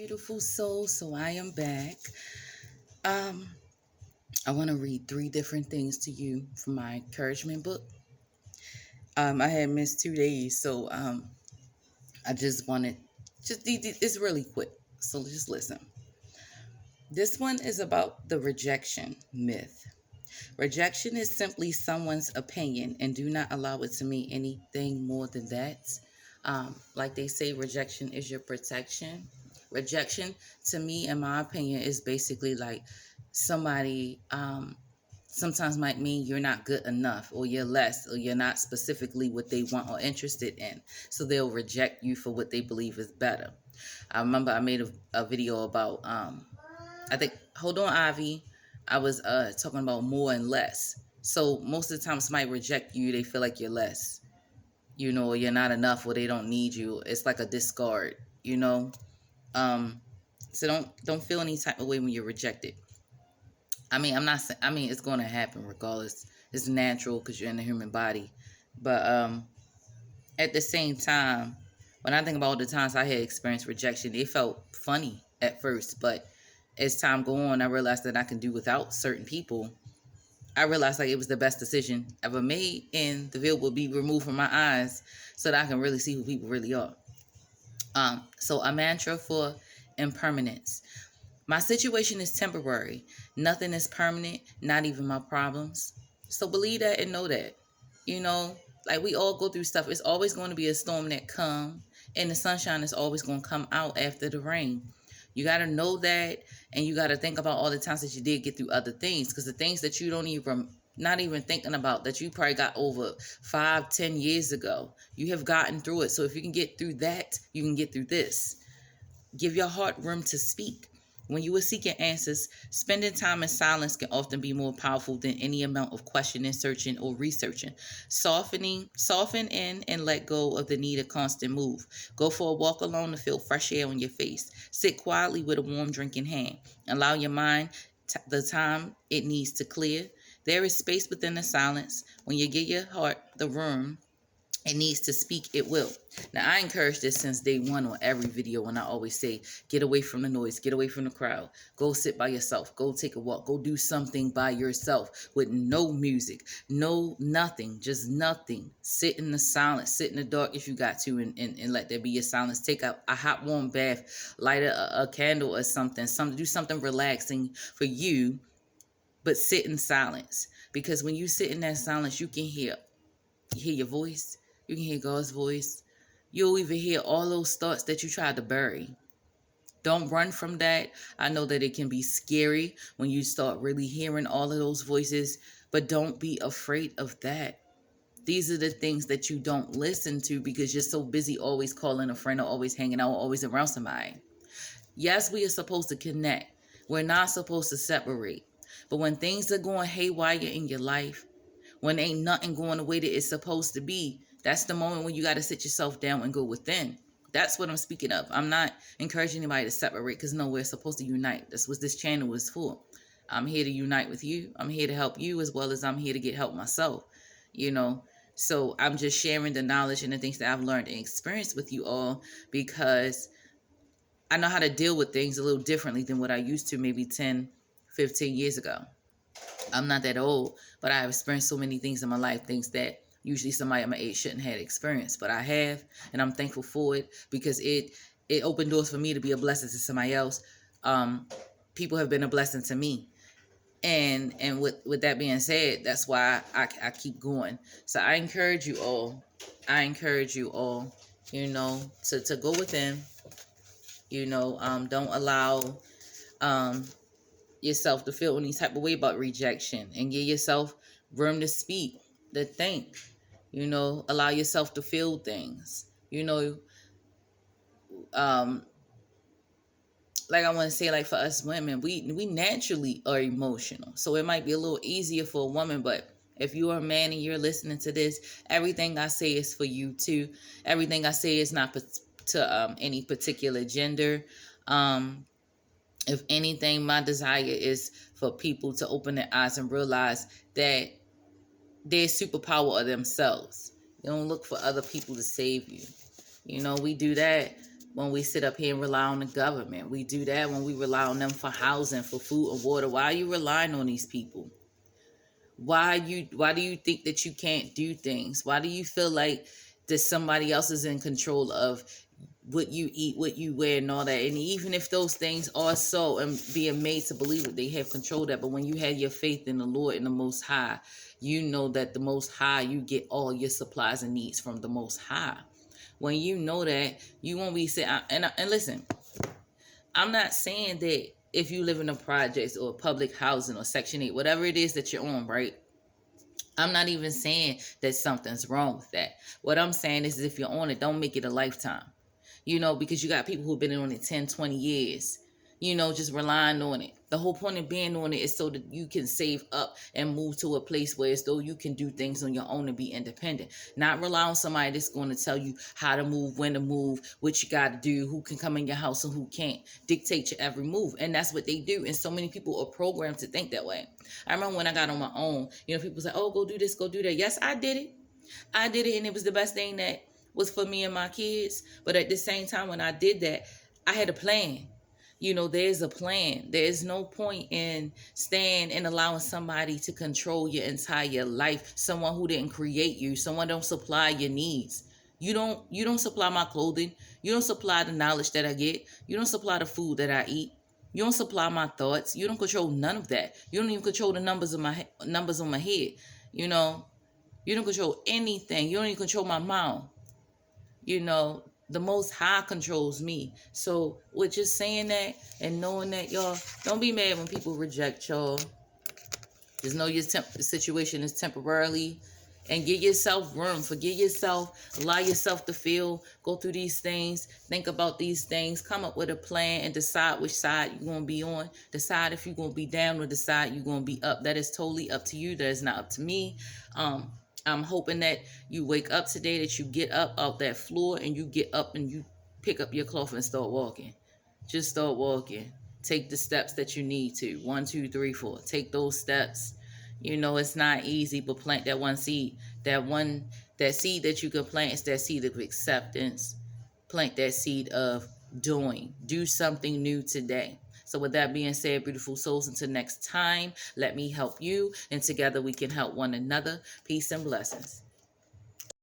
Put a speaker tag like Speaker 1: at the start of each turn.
Speaker 1: Beautiful soul, so I am back. Um, I want to read three different things to you from my encouragement book. I had missed 2 days, so I just wanted it's really quick. So just listen. This one is about the rejection myth. Rejection is simply someone's opinion, and do not allow it to mean anything more than that. Like they say, rejection is your protection. Rejection, to me, in my opinion, is basically like somebody sometimes might mean you're not good enough, or you're less, or you're not specifically what they want or interested in. So they'll reject you for what they believe is better. I remember I made a video about I think, hold on, Ivy. I was talking about more and less. So most of the time somebody reject you, they feel like you're less, or you're not enough, or they don't need you. It's like a discard, you know. So don't feel any type of way when you're rejected. I mean, I'm not saying, I mean, it's going to happen regardless. It's natural because you're in the human body. But at the same time, when I think about all the times I had experienced rejection, it felt funny at first, but as time go on, I realized that I can do without certain people. I realized like it was the best decision ever made, and the veil will be removed from my eyes so that I can really see who people really are. So a mantra for impermanence. My situation is temporary. Nothing is permanent, not even my problems. So believe that and know that. You know, like we all go through stuff. It's always going to be a storm that come, and the sunshine is always going to come out after the rain. You got to know that, and you got to think about all the times that you did get through other things, because the things that you don't even not even thinking about, that you probably got over 5-10 years ago, you have gotten through it. So if you can get through that, you can get through this. Give your heart room to speak. When you are seeking answers, spending time in silence can often be more powerful than any amount of questioning, searching, or researching. Soften in and let go of the need of constant move. Go for a walk alone to feel fresh air on your face. Sit quietly with a warm drink in hand. Allow your mind the time it needs to clear. There is space within the silence. When you give your heart the room it needs to speak, it will. Now, I encourage this since day one on every video, and I always say, get away from the noise, get away from the crowd, go sit by yourself, go take a walk, go do something by yourself with no music, no nothing, just nothing. Sit in the silence, sit in the dark if you got to, and let there be your silence. Take a hot warm bath, light a candle or something, do something relaxing for you, but sit in silence. Because when you sit in that silence, you can hear your voice. You can hear God's voice. You'll even hear all those thoughts that you tried to bury. Don't run from that. I know that it can be scary when you start really hearing all of those voices, but don't be afraid of that. These are the things that you don't listen to because you're so busy always calling a friend or always hanging out or always around somebody. Yes, we are supposed to connect. We're not supposed to separate. But when things are going haywire in your life, when ain't nothing going the way that it's supposed to be, that's the moment when you got to sit yourself down and go within. That's what I'm speaking of. I'm not encouraging anybody to separate because no, we're supposed to unite. That's what this channel is for. I'm here to unite with you. I'm here to help you as well as I'm here to get help myself, you know. So I'm just sharing the knowledge and the things that I've learned and experienced with you all because I know how to deal with things a little differently than what I used to maybe 10, 15 years ago. I'm not that old, but I have experienced so many things in my life, things that usually somebody at my age shouldn't have experienced, but I have, and I'm thankful for it because it opened doors for me to be a blessing to somebody else. People have been a blessing to me, and with that being said, that's why I keep going. So I encourage you all. You know, to go within. You know, don't allow yourself to feel any type of way about rejection, and give yourself room to speak, to think, you know, allow yourself to feel things, you know. um like I want to say, like for us women, we naturally are emotional, so it might be a little easier for a woman, but if you are a man and you're listening to this, everything I say is for you too. Everything I say is not to any particular gender. If anything, my desire is for people to open their eyes and realize that they're superpower of themselves. You don't look for other people to save you. You know, we do that when we sit up here and rely on the government. We do that when we rely on them for housing, for food and water. Why are you relying on these people? Why do you think that you can't do things? Why do you feel like that somebody else is in control of what you eat, what you wear, and all that? And even if those things are so and being made to believe it, they have control of that. But when you have your faith in the Lord and the Most High, you know that the Most High, you get all your supplies and needs from the Most High. When you know that, you won't be saying, and listen, I'm not saying that if you live in a projects or public housing or Section 8, whatever it is that you're on, right? I'm not even saying that something's wrong with that. What I'm saying is if you're on it, don't make it a lifetime. Because you got people who've been on it 10, 20 years, just relying on it. The whole point of being on it is so that you can save up and move to a place where as though you can do things on your own and be independent. Not rely on somebody that's going to tell you how to move, when to move, what you got to do, who can come in your house and who can't, dictate your every move. And that's what they do. And so many people are programmed to think that way. I remember when I got on my own, people say, oh, go do this, go do that. Yes, I did it. And it was the best thing that was for me and my kids. But at the same time, when I did that, I had a plan. There's a plan. There's no point in staying and allowing somebody to control your entire life. Someone who didn't create you, someone don't supply your needs. You don't supply my clothing. You don't supply the knowledge that I get. You don't supply the food that I eat. You don't supply my thoughts. You don't control none of that. You don't even control the numbers on my head. You don't control anything. You don't even control my mouth. The Most High controls me. So with just saying that and knowing that, y'all, don't be mad when people reject y'all. Just know the situation is temporarily, and give yourself room. Forgive yourself. Allow yourself to feel. Go through these things. Think about these things. Come up with a plan and decide which side you're going to be on. Decide if you're going to be down or decide you're going to be up. That is totally up to you. That is not up to me. I'm hoping that you wake up today, that you get up off that floor and you get up and you pick up your cloth and start walking. Just start walking. Take the steps that you need to. 1, 2, 3, 4. Take those steps. It's not easy, but plant that one seed. That seed that you can plant is that seed of acceptance. Plant that seed of doing. Do something new today. So with that being said, beautiful souls, until next time, let me help you, and together we can help one another. Peace and blessings.